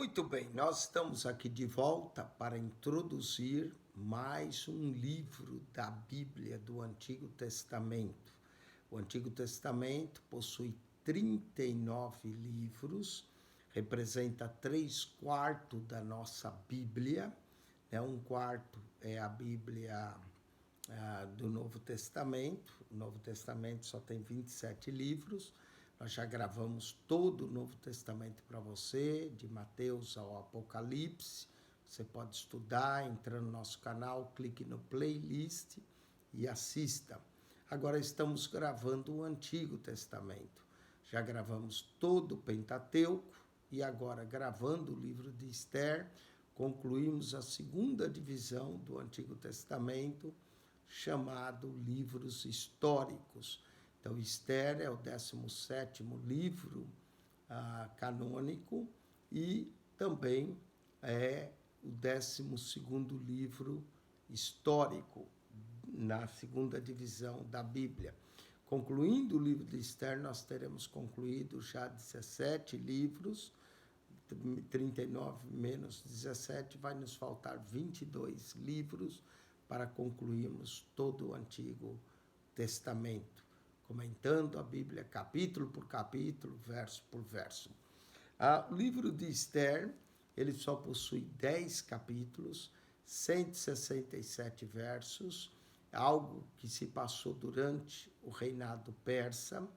Muito bem, nós estamos aqui de volta para introduzir mais um livro da Bíblia do Antigo Testamento. O Antigo Testamento possui 39 livros, representa 3/4 da nossa Bíblia, né? Um quarto é a Bíblia do Novo Testamento. O Novo Testamento só tem 27 livros. Nós já gravamos todo o Novo Testamento para você, de Mateus ao Apocalipse. Você pode estudar, entrando no nosso canal, clique no playlist e assista. Agora estamos gravando o Antigo Testamento. Já gravamos todo o Pentateuco e agora, gravando o livro de Esther, concluímos a segunda divisão do Antigo Testamento, chamado livros históricos. Então, Esther é o 17º livro canônico e também é o 12º livro histórico na segunda divisão da Bíblia. Concluindo o livro de Esther, nós teremos concluído já 17 livros, 39 menos 17, vai nos faltar 22 livros para concluirmos todo o Antigo Testamento, comentando a Bíblia capítulo por capítulo, verso por verso. O livro de Esther, ele só possui 10 capítulos, 167 versos, algo que se passou durante o reinado persa.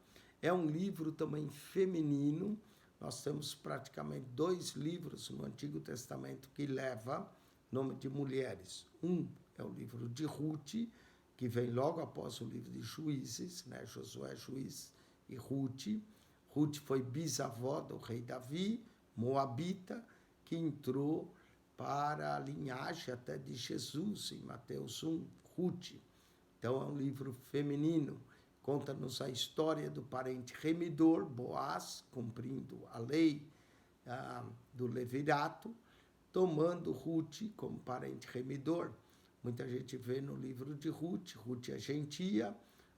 É um livro também feminino. Nós temos praticamente 2 livros no Antigo Testamento que leva nome de mulheres. Um é o livro de Ruth, que vem logo após o livro de Juízes, né? Josué, Juiz e Ruth. Ruth foi bisavó do rei Davi, moabita, que entrou para a linhagem até de Jesus, em Mateus 1, Ruth. Então é um livro feminino, conta-nos a história do parente remidor, Boaz, cumprindo a lei do levirato, tomando Ruth como parente remidor. Muita gente vê no livro de Ruth, Ruth é gentia,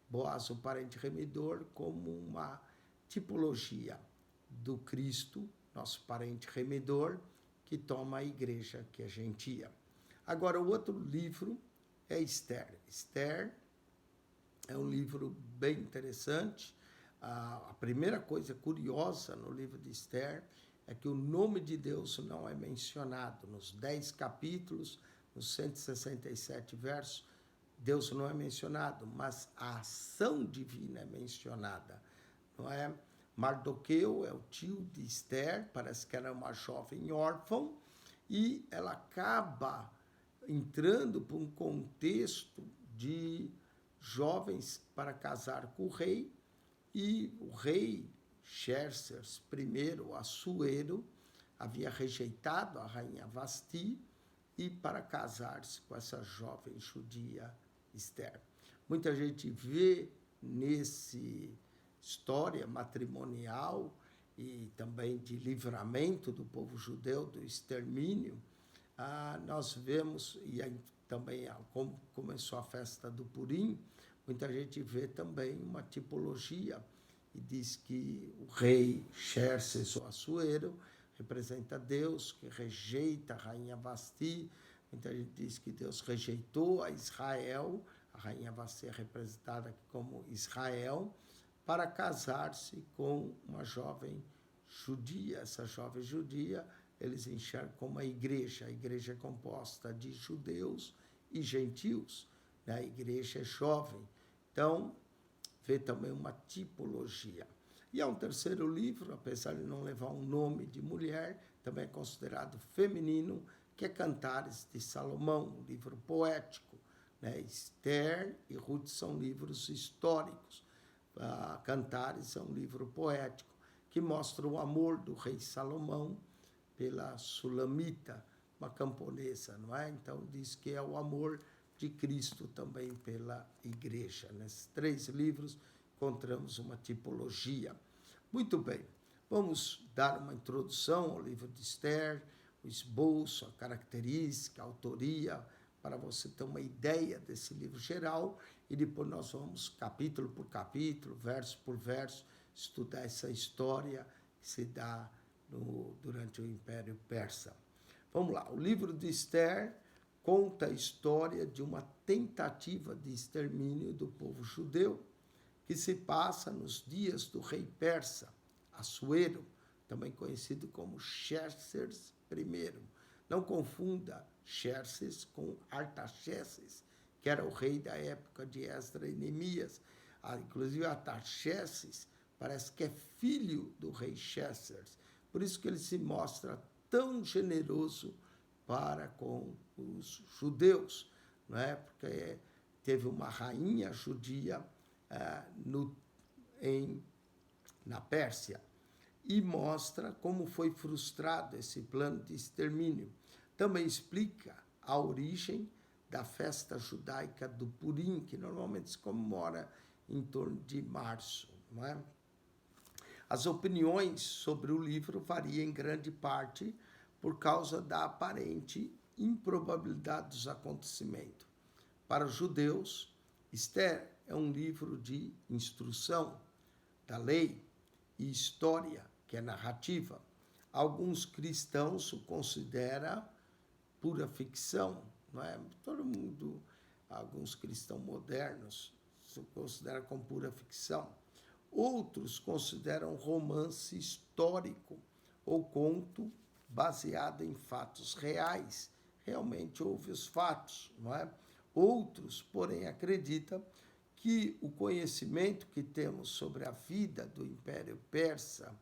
Boaz, o parente remidor, como uma tipologia do Cristo, nosso parente remidor, que toma a igreja, que é gentia. Agora, o outro livro é Esther. Esther é um livro bem interessante. A primeira coisa curiosa no livro de Esther é que o nome de Deus não é mencionado. Nos 10 capítulos, nos 167 versos, Deus não é mencionado, mas a ação divina é mencionada, não é? Mardoqueu é o tio de Esther, parece que era uma jovem órfã, e ela acaba entrando para um contexto de jovens para casar com o rei, e o rei Xerxes I, Assuero, havia rejeitado a rainha Vasti e para casar-se com essa jovem judia Esther. Muita gente vê nesse história matrimonial e também de livramento do povo judeu do extermínio. Nós vemos, e aí também como começou a festa do Purim, muita gente vê também uma tipologia e diz que o rei Xerxes, o Assuero, representa Deus, que rejeita a rainha Vasti. Muita gente diz que Deus rejeitou a Israel, a rainha Vasti é representada aqui como Israel, para casar-se com uma jovem judia. Essa jovem judia eles enxergam como a igreja é composta de judeus e gentios, né? A igreja é jovem. Então, vê também uma tipologia. E há um terceiro livro, apesar de não levar um nome de mulher, também é considerado feminino, que é Cantares de Salomão, um livro poético, né? Esther e Ruth são livros históricos. Cantares é um livro poético que mostra o amor do rei Salomão pela Sulamita, uma camponesa, não é? Então diz que é o amor de Cristo também pela igreja. Nesses 3 livros encontramos uma tipologia. Muito bem, vamos dar uma introdução ao livro de Esther, o esboço, a característica, a autoria, para você ter uma ideia desse livro geral, e depois nós vamos, capítulo por capítulo, verso por verso, estudar essa história que se dá durante o Império Persa. Vamos lá, o livro de Esther conta a história de uma tentativa de extermínio do povo judeu que se passa nos dias do rei persa, Assuero, também conhecido como Xerxes I. Não confunda Xerxes com Artaxerxes, que era o rei da época de Esdras e Neemias. Inclusive, Artaxerxes parece que é filho do rei Xerxes. Por isso que ele se mostra tão generoso para com os judeus, não é? Porque teve uma rainha judia na Pérsia, e mostra como foi frustrado esse plano de extermínio. Também explica a origem da festa judaica do Purim, que normalmente se comemora em torno de março, não é? As opiniões sobre o livro variam em grande parte por causa da aparente improbabilidade dos acontecimentos. Para os judeus, Esther é um livro de instrução da lei e história, que é narrativa. Alguns cristãos o consideram pura ficção, não é? Todo mundo, alguns cristãos modernos, se consideram como pura ficção. Outros consideram romance histórico ou conto baseado em fatos reais. Realmente houve os fatos, não é? Outros, porém, acreditam que o conhecimento que temos sobre a vida do Império Persa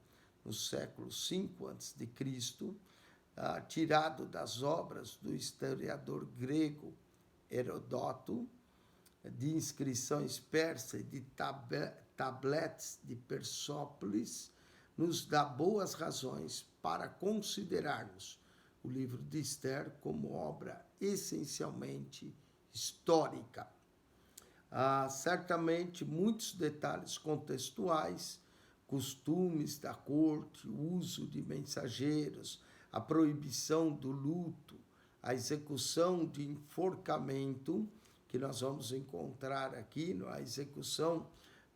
no século V a.C., tirado das obras do historiador grego Heródoto, de inscrições persas e de tabletes de Persópolis, nos dá boas razões para considerarmos o livro de Esther como obra essencialmente histórica. Certamente muitos detalhes contextuais, costumes da corte, o uso de mensageiros, a proibição do luto, a execução de enforcamento, que nós vamos encontrar aqui, a execução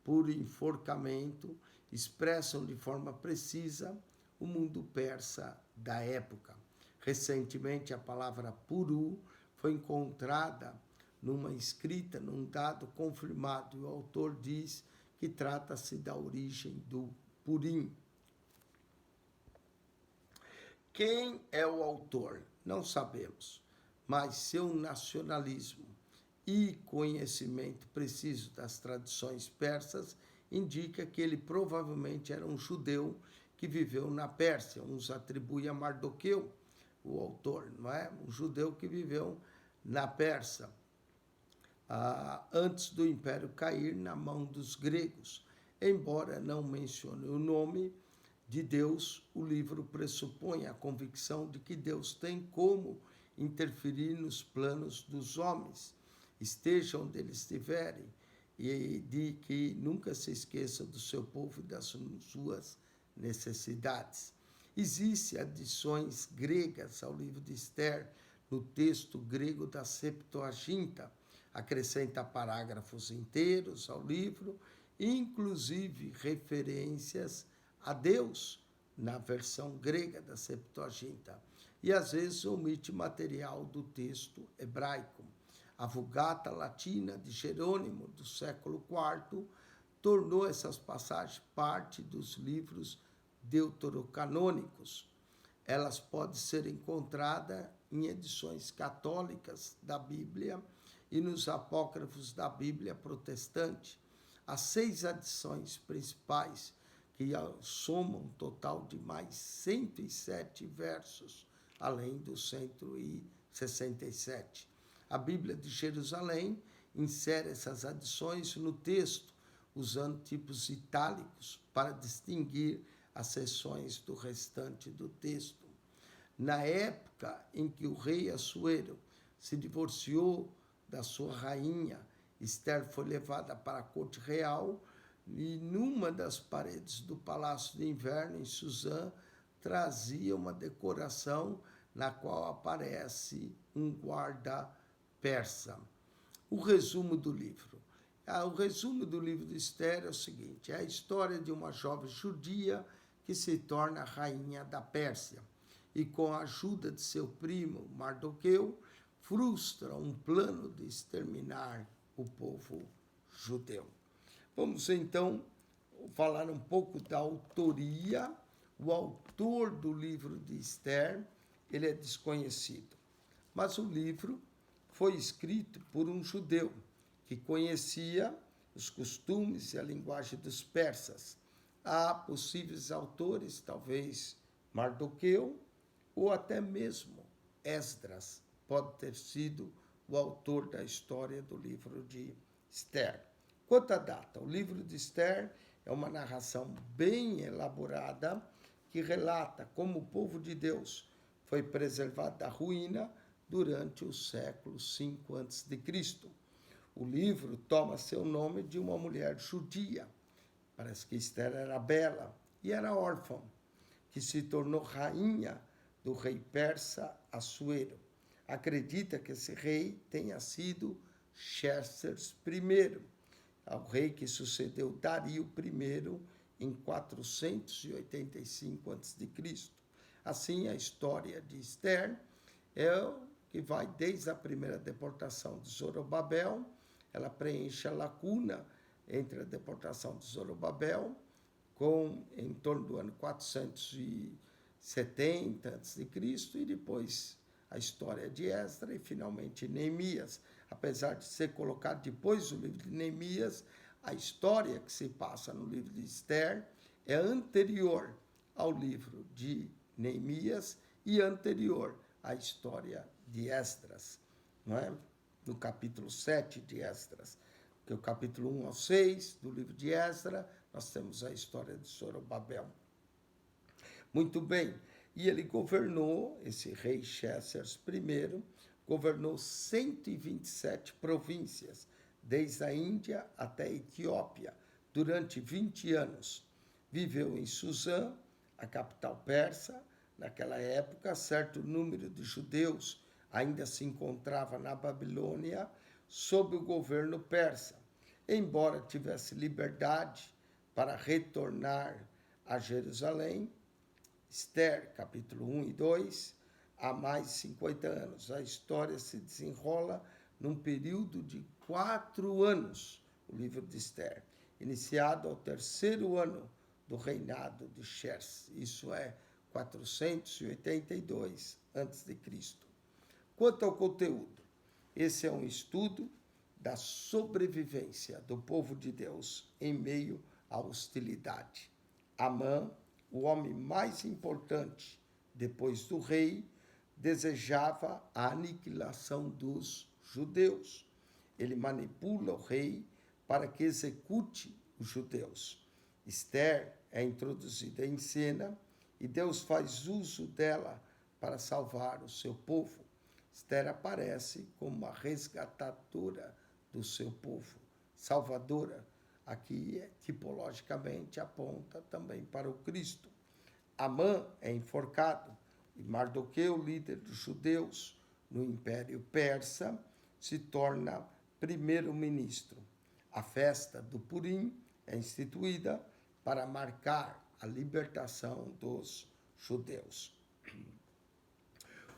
por enforcamento, expressam de forma precisa o mundo persa da época. Recentemente, a palavra puru foi encontrada numa escrita, num dado confirmado, e o autor diz que trata-se da origem do Purim. Quem é o autor? Não sabemos, mas seu nacionalismo e conhecimento preciso das tradições persas indica que ele provavelmente era um judeu que viveu na Pérsia. Uns atribuem a Mardoqueu, o autor, não é? Um judeu que viveu na Pérsia, antes do Império cair na mão dos gregos. Embora não mencione o nome de Deus, o livro pressupõe a convicção de que Deus tem como interferir nos planos dos homens, estejam onde eles estiverem, e de que nunca se esqueça do seu povo e das suas necessidades. Existem adições gregas ao livro de Esther no texto grego da Septuaginta, acrescenta parágrafos inteiros ao livro, inclusive referências a Deus na versão grega da Septuaginta, e às vezes omite material do texto hebraico. A Vulgata Latina de Jerônimo, do século IV, tornou essas passagens parte dos livros deuterocanônicos. Elas podem ser encontradas em edições católicas da Bíblia e nos apócrifos da Bíblia protestante. As 6 edições principais, que somam um total de mais 107 versos, além dos 167. A Bíblia de Jerusalém insere essas adições no texto, usando tipos itálicos para distinguir as seções do restante do texto. Na época em que o rei Assuero se divorciou da sua rainha, Esther foi levada para a corte real, e numa das paredes do Palácio de Inverno, em Suzã, trazia uma decoração na qual aparece um guarda persa. O resumo do livro. O resumo do livro de Esther é o seguinte: é a história de uma jovem judia que se torna rainha da Pérsia. E com a ajuda de seu primo Mardoqueu, frustra um plano de exterminar o povo judeu. Vamos então falar um pouco da autoria. O autor do livro de Esther, ele é desconhecido, mas o livro foi escrito por um judeu que conhecia os costumes e a linguagem dos persas. Há possíveis autores, talvez Mardoqueu ou até mesmo Esdras pode ter sido o autor da história do livro de Esther. Quanto à data, o livro de Esther é uma narração bem elaborada que relata como o povo de Deus foi preservado da ruína durante o século V a.C. O livro toma seu nome de uma mulher judia. Parece que Esther era bela e era órfã, que se tornou rainha do rei persa Assuero. Acredita que esse rei tenha sido Xerxes I, ao rei que sucedeu Dario I em 485 a.C. Assim, a história de Esther é o que vai desde a primeira deportação de Zorobabel, ela preenche a lacuna entre a deportação de Zorobabel, em torno do ano 470 a.C., e depois a história de Esdras e, finalmente, Neemias. Apesar de ser colocado depois do livro de Neemias, a história que se passa no livro de Esther é anterior ao livro de Neemias e anterior à história de Esdras, não é? No capítulo 7 de Esdras, que é o capítulo 1 ao 6 do livro de Esdras, nós temos a história de Zorobabel. Muito bem, e ele governou, esse rei Xerxes I, governou 127 províncias, desde a Índia até a Etiópia, durante 20 anos. Viveu em Suzã, a capital persa. Naquela época, certo número de judeus ainda se encontrava na Babilônia sob o governo persa. Embora tivesse liberdade para retornar a Jerusalém, Esther, capítulo 1 e 2, há mais de 50 anos. A história se desenrola num período de 4 anos, o livro de Esther, iniciado ao 3º ano do reinado de Xerxes, isso é 482 a.C. Quanto ao conteúdo, esse é um estudo da sobrevivência do povo de Deus em meio à hostilidade. Amã, o homem mais importante depois do rei, desejava a aniquilação dos judeus. Ele manipula o rei para que execute os judeus. Esther é introduzida em cena e Deus faz uso dela para salvar o seu povo. Esther aparece como uma resgatadora do seu povo, salvadora. Aqui, tipologicamente, aponta também para o Cristo. Amã é enforcado e Mardoqueu, líder dos judeus no Império Persa, se torna primeiro-ministro. A festa do Purim é instituída para marcar a libertação dos judeus.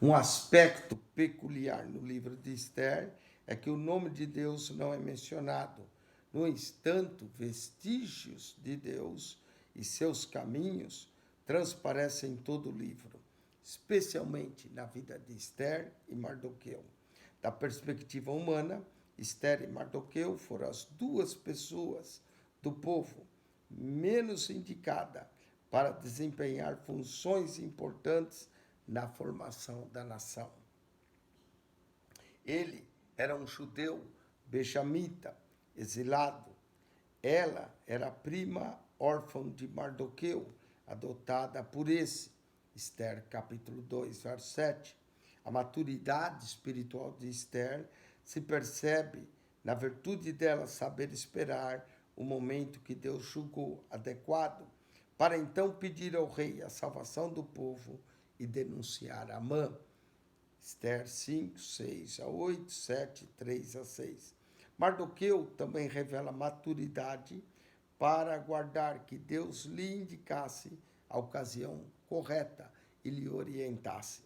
Um aspecto peculiar no livro de Esther é que o nome de Deus não é mencionado. No entanto, vestígios de Deus e seus caminhos transparecem em todo o livro, especialmente na vida de Esther e Mardoqueu. Da perspectiva humana, Esther e Mardoqueu foram as duas pessoas do povo menos indicadas para desempenhar funções importantes na formação da nação. Ele era um judeu benjamita, exilado. Ela era prima órfã de Mardoqueu, adotada por esse. Esther, capítulo 2, verso 7. A maturidade espiritual de Esther se percebe na virtude dela saber esperar o momento que Deus julgou adequado, para então pedir ao rei a salvação do povo e denunciar Amã. Esther 5, 6 a 8, 7, 3 a 6. Mardoqueu também revela maturidade para aguardar que Deus lhe indicasse a ocasião correta e lhe orientasse.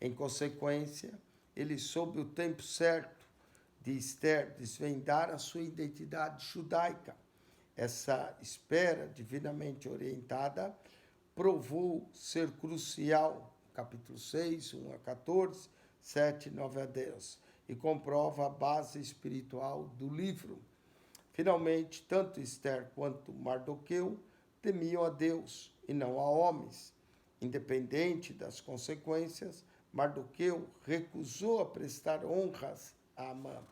Em consequência, ele soube o tempo certo de Esther desvendar a sua identidade judaica. Essa espera divinamente orientada provou ser crucial, capítulo 6, 1 a 14, 7, 9 a 10, e comprova a base espiritual do livro. Finalmente, tanto Esther quanto Mardoqueu temiam a Deus e não a homens. Independente das consequências, Mardoqueu recusou a prestar honras a Amã.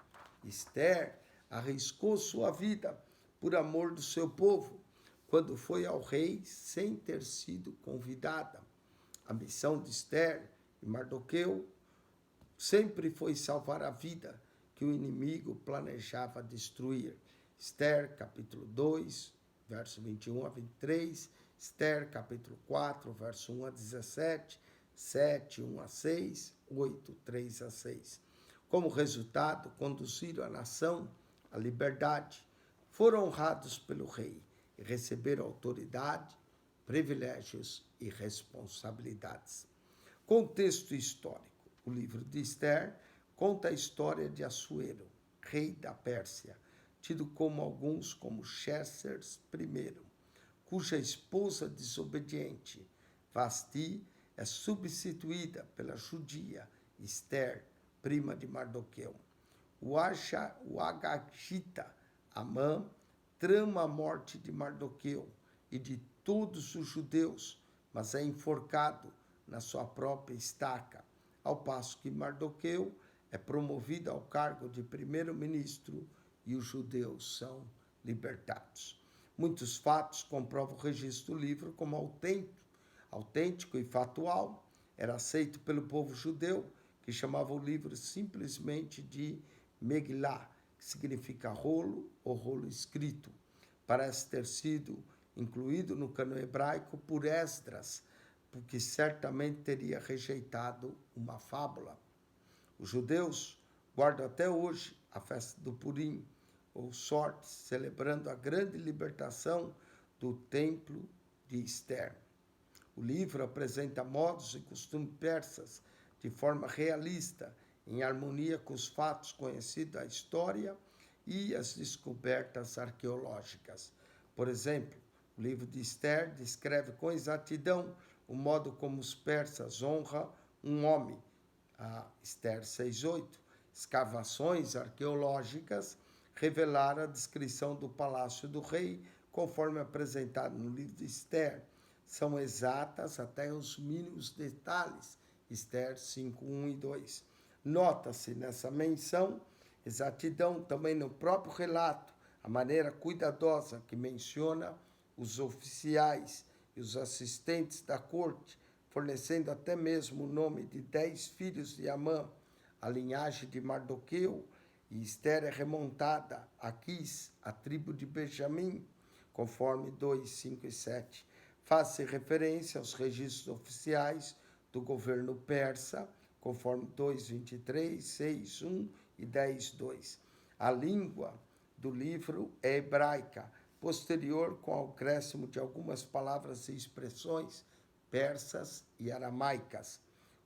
Esther arriscou sua vida por amor do seu povo, quando foi ao rei sem ter sido convidada. A missão de Esther e Mardoqueu sempre foi salvar a vida que o inimigo planejava destruir. Esther, capítulo 2, verso 21 a 23, Esther, capítulo 4, verso 1 a 17, 7, 1 a 6, 8, 3 a 6. Como resultado, conduziram a nação à liberdade, foram honrados pelo rei e receberam autoridade, privilégios e responsabilidades. Contexto histórico. O livro de Esther conta a história de Assuero, rei da Pérsia, tido como alguns como Xerxes I, cuja esposa desobediente, Vasti, é substituída pela judia Esther, prima de Mardoqueu. O Agagita, Amã, trama a morte de Mardoqueu e de todos os judeus, mas é enforcado na sua própria estaca, ao passo que Mardoqueu é promovido ao cargo de primeiro-ministro e os judeus são libertados. Muitos fatos comprovam o registro do livro como autêntico e factual. Era aceito pelo povo judeu, que chamava o livro simplesmente de Megillah, que significa rolo ou rolo escrito. Parece ter sido incluído no cânon hebraico por Esdras, porque certamente teria rejeitado uma fábula. Os judeus guardam até hoje a festa do Purim, ou sorte, celebrando a grande libertação do templo de Esther. O livro apresenta modos e costumes persas de forma realista, em harmonia com os fatos conhecidos da história e as descobertas arqueológicas. Por exemplo, o livro de Esther descreve com exatidão o modo como os persas honram um homem, a Esther 6:8. Escavações arqueológicas revelaram a descrição do palácio do rei, conforme apresentado no livro de Esther. São exatas até os mínimos detalhes, Esther 5:1 e 2. Nota-se nessa menção exatidão também no próprio relato, a maneira cuidadosa que menciona os oficiais e os assistentes da corte, fornecendo até mesmo o nome de 10 filhos de Amã. A linhagem de Mardoqueu e Esther é remontada a Quis, a tribo de Benjamim, conforme 2, 5 e 7. Faz-se referência aos registros oficiais do governo persa, conforme 2, 23, 6, 1 e 10, 2. A língua do livro é hebraica, posterior com o acréscimo de algumas palavras e expressões persas e aramaicas,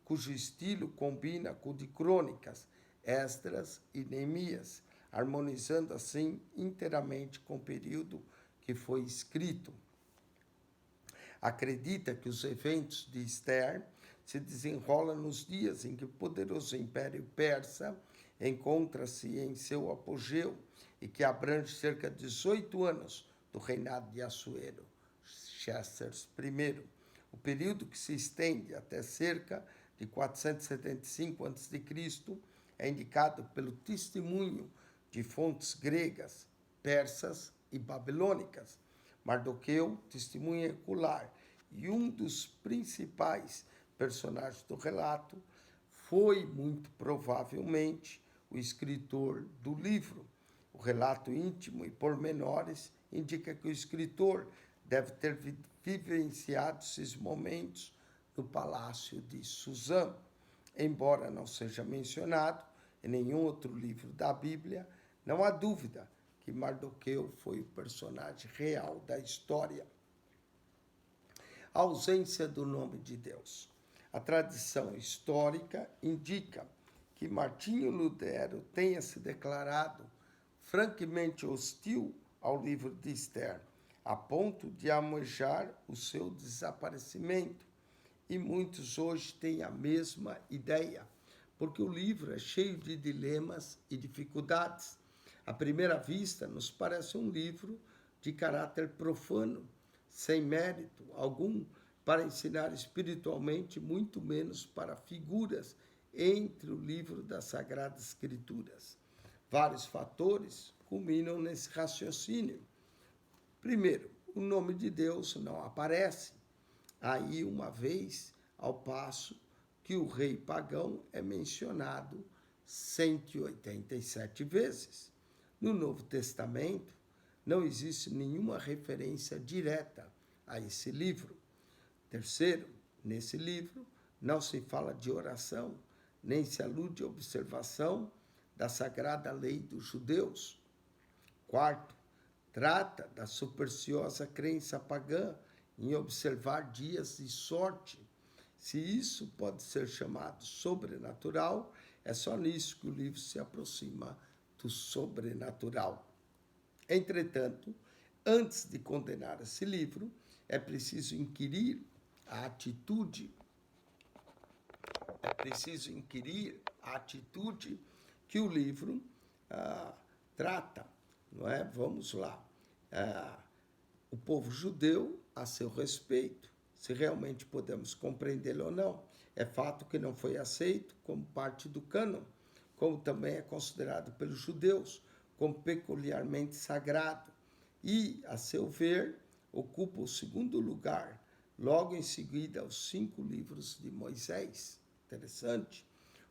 cujo estilo combina com o de Crônicas, Esdras e Neemias, harmonizando assim inteiramente com o período que foi escrito. Acredita que os eventos de Esther se desenrolam nos dias em que o poderoso Império Persa encontra-se em seu apogeu e que abrange cerca de 18 anos do reinado de Assuero, Xerxes I. O período, que se estende até cerca de 475 a.C., é indicado pelo testemunho de fontes gregas, persas e babilônicas. Mardoqueu, testemunha ocular e um dos principais personagens do relato, foi muito provavelmente o escritor do livro. O relato íntimo e pormenores indica que o escritor deve ter vivenciado esses momentos no palácio de Suzã. Embora não seja mencionado em nenhum outro livro da Bíblia, não há dúvida que Mardoqueu foi o personagem real da história. A ausência do nome de Deus. A tradição histórica indica que Martinho Lutero tenha se declarado franquamente hostil ao livro de Esther, a ponto de almejar o seu desaparecimento. E muitos hoje têm a mesma ideia, porque o livro é cheio de dilemas e dificuldades. À primeira vista, nos parece um livro de caráter profano, sem mérito algum para ensinar espiritualmente, muito menos para figuras entre o livro das Sagradas Escrituras. Vários fatores culminam nesse raciocínio. Primeiro, o nome de Deus não aparece aí uma vez, ao passo que o rei pagão é mencionado 187 vezes. No Novo Testamento, não existe nenhuma referência direta a esse livro. Terceiro, nesse livro, não se fala de oração, nem se alude à observação da sagrada lei dos judeus. Quarto, trata da supersticiosa crença pagã em observar dias de sorte. Se isso pode ser chamado sobrenatural, é só nisso que o livro se aproxima do sobrenatural. Entretanto, antes de condenar esse livro, é preciso inquirir a atitude que o livro trata, não é? Vamos lá. O povo judeu a seu respeito, se realmente podemos compreendê-lo ou não. É fato que não foi aceito como parte do cânon, como também é considerado pelos judeus como peculiarmente sagrado e, a seu ver, ocupa o segundo lugar, logo em seguida aos 5 livros de Moisés. Interessante.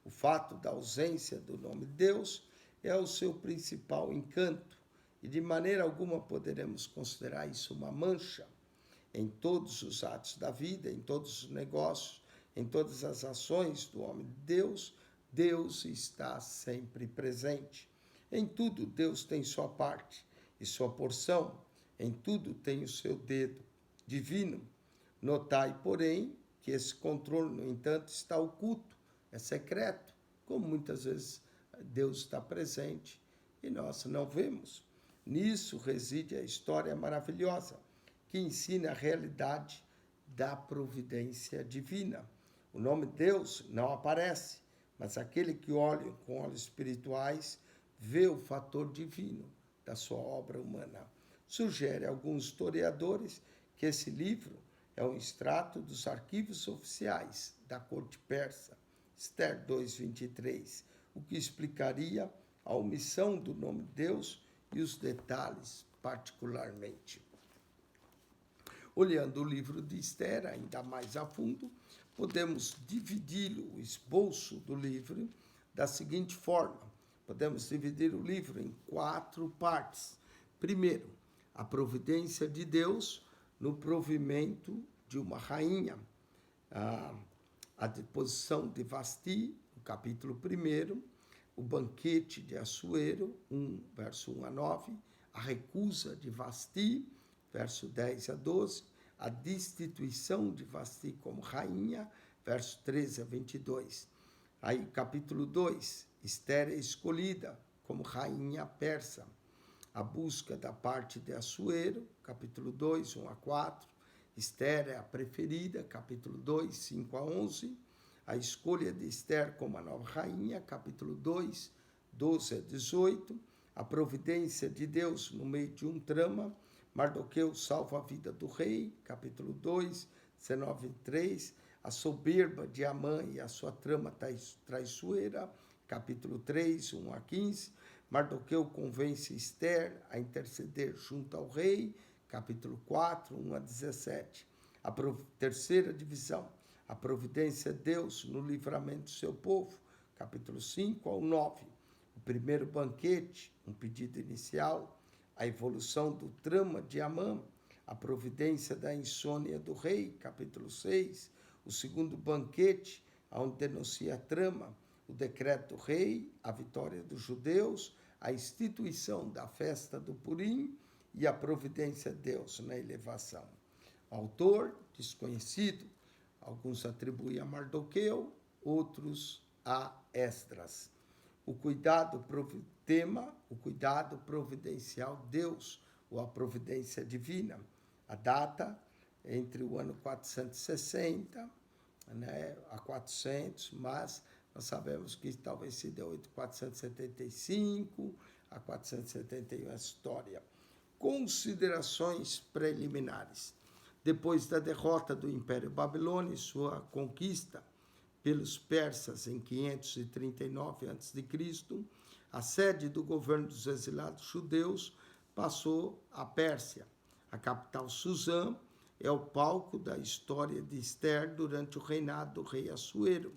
O fato da ausência do nome de Deus é o seu principal encanto, e de maneira alguma poderemos considerar isso uma mancha. Em todos os atos da vida, em todos os negócios, em todas as ações do homem de Deus, Deus está sempre presente. Em tudo, Deus tem sua parte e sua porção. Em tudo tem o seu dedo divino. Notai, porém, que esse controle, no entanto, está oculto, é secreto, como muitas vezes Deus está presente e nós não vemos. Nisso reside a história maravilhosa, que ensina a realidade da providência divina. O nome Deus não aparece, mas aquele que olha com olhos espirituais vê o fator divino da sua obra humana. Sugere a alguns historiadores que esse livro é um extrato dos arquivos oficiais da corte persa, Esther 2:23, o que explicaria a omissão do nome de Deus e os detalhes particularmente. Olhando o livro de Esther ainda mais a fundo, podemos dividi-lo, o esboço do livro, da seguinte forma. Podemos dividir o livro em 4 partes. Primeiro, a providência de Deus no provimento de uma rainha. A deposição de Vasti, no capítulo 1, o banquete de Assuero, verso 1 a 9, a recusa de Vasti, verso 10 a 12, a destituição de Vasti como rainha, verso 13 a 22. Aí, capítulo 2, Esther é escolhida como rainha persa. A busca da parte de Assuero, capítulo 2, 1 a 4. Esther é a preferida, capítulo 2, 5 a 11. A escolha de Esther como a nova rainha, capítulo 2, 12 a 18. A providência de Deus no meio de um trama. Mardoqueu salva a vida do rei, capítulo 2, 19 a 3. A soberba de Amã e a sua trama traiçoeira, capítulo 3, 1 a 15. Mardoqueu convence Esther a interceder junto ao rei, capítulo 4, 1 a 17. A terceira divisão, a providência de Deus no livramento do seu povo, capítulo 5 ao 9. O primeiro banquete, um pedido inicial, a evolução do trama de Amã, a providência da insônia do rei, capítulo 6. O segundo banquete, onde denuncia a trama, o decreto do rei, a vitória dos judeus, a instituição da festa do Purim e a providência de Deus na elevação. Autor desconhecido. Alguns atribuem a Mardoqueu, outros a Esdras. O cuidado providencial Deus, ou a providência divina. A data entre o ano 460, a 400, mas nós sabemos que talvez se deu entre 475 a 471 a história. Considerações preliminares. Depois da derrota do Império Babilônio e sua conquista pelos persas em 539 a.C., a sede do governo dos exilados judeus passou à Pérsia. A capital Suzã é o palco da história de Ester durante o reinado do rei Assuero.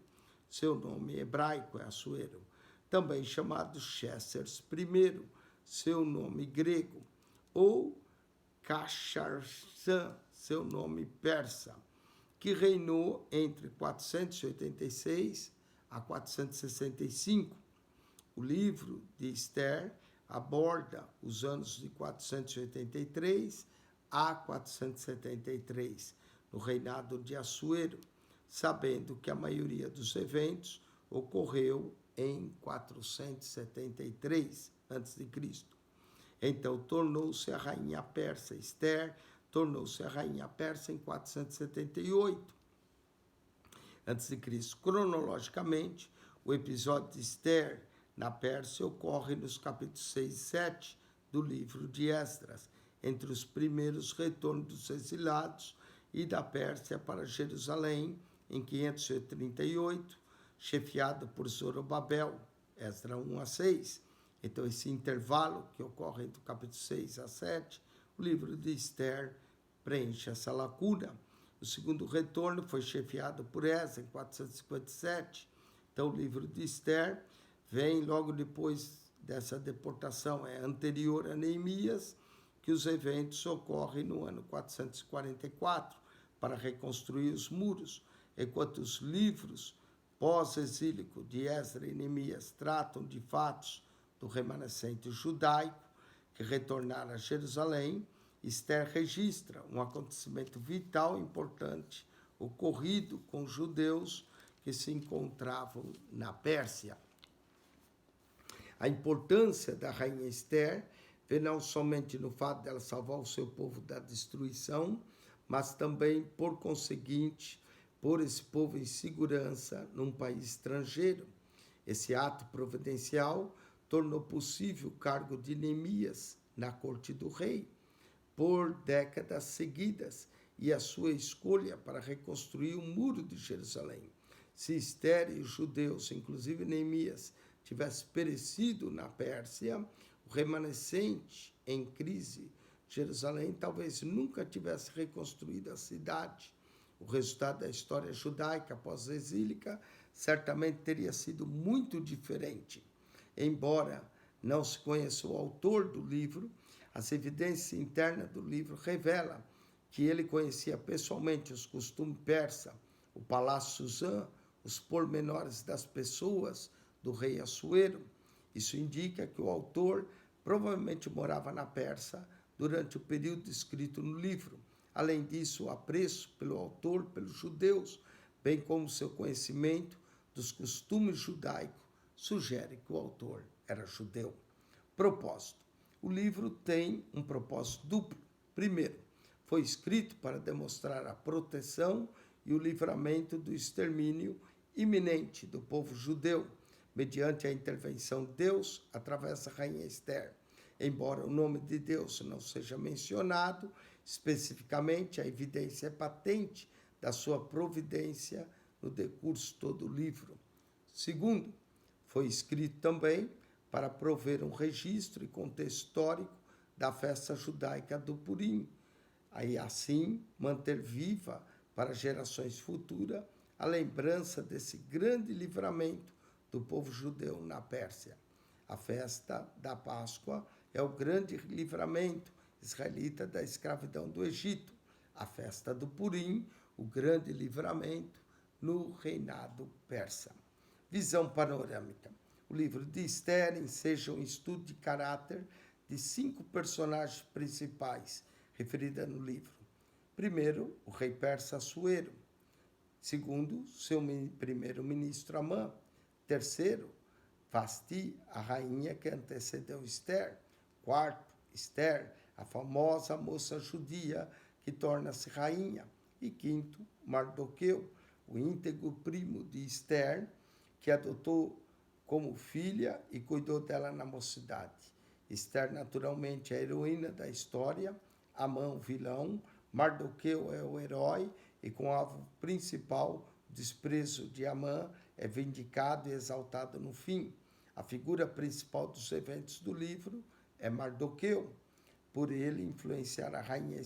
Seu nome hebraico é Assuero, também chamado Xerxes I, seu nome grego, ou Caxarsã, seu nome persa, que reinou entre 486 a 465. O livro de Ester aborda os anos de 483 a 473, no reinado de Assuero, sabendo que a maioria dos eventos ocorreu em 473 a.C. Então, tornou-se a rainha persa. Ester tornou-se a rainha persa em 478 a.C. Cronologicamente, o episódio de Ester na Pérsia ocorre nos capítulos 6 e 7 do livro de Esdras, entre os primeiros retornos dos exilados e da Pérsia para Jerusalém, em 538, chefiado por Zorobabel, Esdras 1 a 6. Então, esse intervalo que ocorre entre o capítulo 6 a 7, o livro de Ester preenche essa lacuna. O segundo retorno foi chefiado por Esdras, em 457. Então, o livro de Ester vem logo depois dessa deportação, é anterior a Neemias, que os eventos ocorrem no ano 444, para reconstruir os muros, enquanto os livros pós-exílico de Esdras e Neemias tratam de fatos do remanescente judaico que retornaram a Jerusalém. Ester registra um acontecimento vital importante ocorrido com judeus que se encontravam na Pérsia. A importância da rainha Ester vê não somente no fato dela salvar o seu povo da destruição, mas também, por conseguinte, pôr esse povo em segurança num país estrangeiro. Esse ato providencial tornou possível o cargo de Neemias na corte do rei por décadas seguidas e a sua escolha para reconstruir o muro de Jerusalém. Se Ester e os judeus, inclusive Neemias, tivesse perecido na Pérsia, o remanescente em crise, Jerusalém talvez nunca tivesse reconstruído a cidade. O resultado da história judaica pós-exílica certamente teria sido muito diferente. Embora não se conheça o autor do livro, as evidências internas do livro revelam que ele conhecia pessoalmente os costumes persas, o palácio Suzã, os pormenores das pessoas do rei Assuero. Isso indica que o autor provavelmente morava na Pérsia durante o período escrito no livro. Além disso, o apreço pelo autor pelos judeus, bem como seu conhecimento dos costumes judaicos, sugere que o autor era judeu. Propósito. O livro tem um propósito duplo. Primeiro, foi escrito para demonstrar a proteção e o livramento do extermínio iminente do povo judeu, mediante a intervenção de Deus através da rainha Ester. Embora o nome de Deus não seja mencionado especificamente, a evidência é patente da sua providência no decurso todo o livro. Segundo, foi escrito também para prover um registro e contexto histórico da festa judaica do Purim, aí assim manter viva para gerações futuras a lembrança desse grande livramento do povo judeu na Pérsia. A festa da Páscoa é o grande livramento israelita da escravidão do Egito. A festa do Purim, o grande livramento no reinado persa. Visão panorâmica. O livro de Ester enseja um estudo de caráter de 5 personagens principais referidos no livro. Primeiro, o rei persa Assuero. Segundo, seu primeiro-ministro Amã. Terceiro, Vasti, a rainha que antecedeu Esther. Quarto, Esther, a famosa moça judia que torna-se rainha. E quinto, Mardoqueu, o íntegro primo de Esther, que adotou como filha e cuidou dela na mocidade. Esther, naturalmente, é a heroína da história, Amã, o vilão, Mardoqueu é o herói, e com o alvo principal, o desprezo de Amã, é vindicado e exaltado no fim. A figura principal dos eventos do livro é Mardoqueu. Por ele influenciar a rainha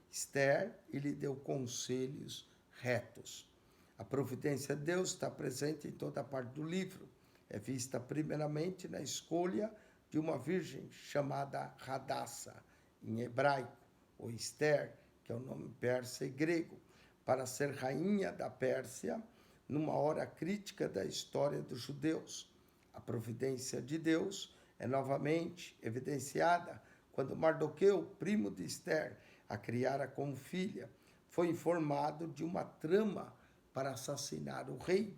Esther e lhe deu conselhos retos. A providência de Deus está presente em toda parte do livro. É vista primeiramente na escolha de uma virgem chamada Radassa, em hebraico, ou Esther, que é o nome persa e grego, para ser rainha da Pérsia numa hora crítica da história dos judeus. A providência de Deus é novamente evidenciada quando Mardoqueu, primo de Esther, a criara como filha, foi informado de uma trama para assassinar o rei.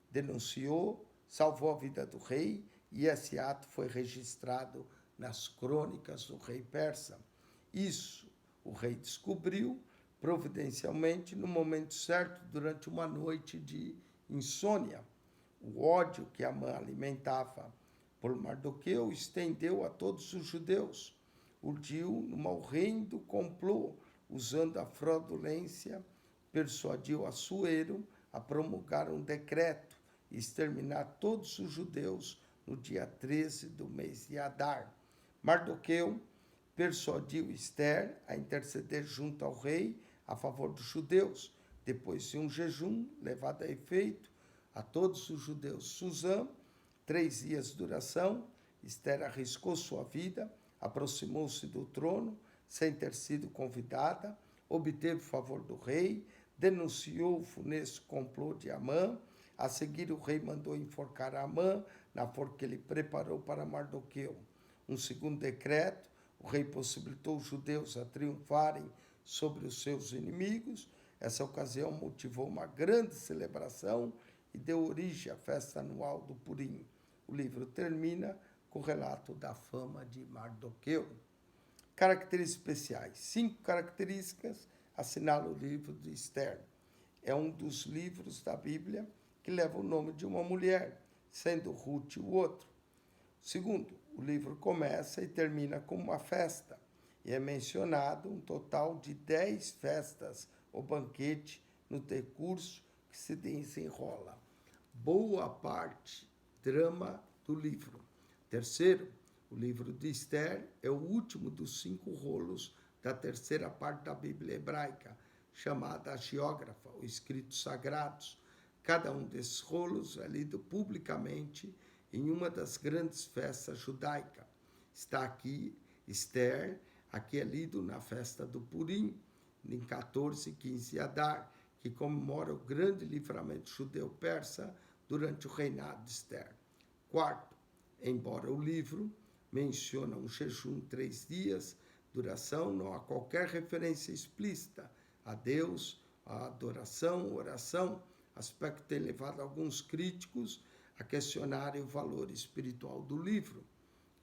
Denunciou, salvou a vida do rei e esse ato foi registrado nas crônicas do rei persa. Isso o rei descobriu providencialmente no momento certo, durante uma noite de insônia. O ódio que Amã alimentava por Mardoqueu estendeu a todos os judeus. Urdiu num horrendo complô, usando a fraudulência, persuadiu Assuero a promulgar um decreto e exterminar todos os judeus no dia 13 do mês de Adar. Mardoqueu persuadiu Esther a interceder junto ao rei a favor dos judeus. Depois de um jejum levado a efeito a todos os judeus Susã, 3 dias de duração, Esther arriscou sua vida, aproximou-se do trono sem ter sido convidada, obteve o favor do rei, denunciou o funesto complô de Amã. A seguir, o rei mandou enforcar Amã na forca que ele preparou para Mardoqueu. Um segundo decreto, o rei possibilitou os judeus a triunfarem sobre os seus inimigos. Essa ocasião motivou uma grande celebração e deu origem à festa anual do Purim. O livro termina com o relato da fama de Mardoqueu. Características especiais. 5 características assinalam o livro de Esther. É um dos livros da Bíblia que leva o nome de uma mulher, sendo Ruth o outro. Segundo, o livro começa e termina com uma festa, e é mencionado um total de 10 festas ou banquete no decurso que se desenrola. Boa parte drama do livro. Terceiro, o livro de Esther é o último dos 5 rolos da terceira parte da Bíblia hebraica, chamada Agiógrafa, ou Escritos Sagrados. Cada um desses rolos é lido publicamente em uma das grandes festas judaicas. Está aqui Esther, aqui é lido na festa do Purim, em 14 e 15 de Adar, que comemora o grande livramento judeu-persa durante o reinado de Esther. Quarto, embora o livro menciona um jejum 3 dias, duração, não há qualquer referência explícita a Deus, a adoração, oração, aspecto que tem levado alguns críticos a questionarem o valor espiritual do livro.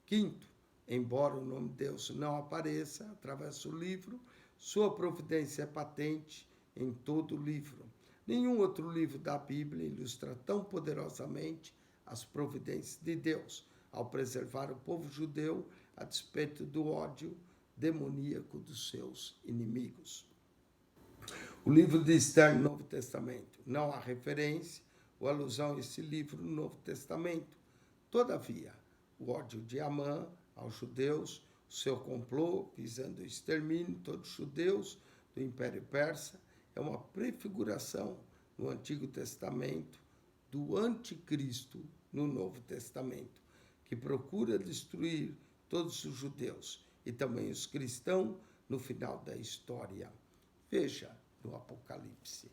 Quinto, embora o nome de Deus não apareça através do livro, sua providência é patente em todo o livro. Nenhum outro livro da Bíblia ilustra tão poderosamente as providências de Deus ao preservar o povo judeu a despeito do ódio demoníaco dos seus inimigos. O livro de Esther no Novo Testamento. Não há referência ou alusão a esse livro no Novo Testamento. Todavia, o ódio de Amã aos judeus, o seu complô visando o extermínio de todos os judeus do Império Persa, é uma prefiguração no Antigo Testamento do Anticristo no Novo Testamento, que procura destruir todos os judeus e também os cristãos no final da história. Veja no Apocalipse.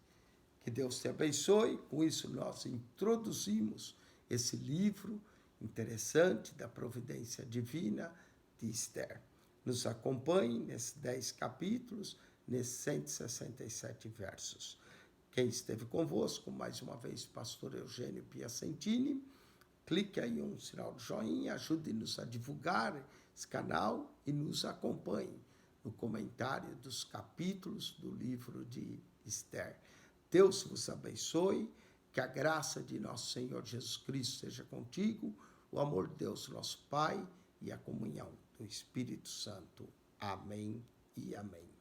Que Deus te abençoe. Com isso, nós introduzimos esse livro interessante da providência divina de Esther. Nos acompanhe nesses 10 capítulos, nesses 167 versos. Quem esteve convosco, mais uma vez, pastor Eugênio Piacentini. Clique aí um sinal de joinha, ajude-nos a divulgar esse canal e nos acompanhe no comentário dos capítulos do livro de Esther. Deus vos abençoe, que a graça de nosso Senhor Jesus Cristo seja contigo, o amor de Deus, nosso Pai, e a comunhão do Espírito Santo. Amém e amém.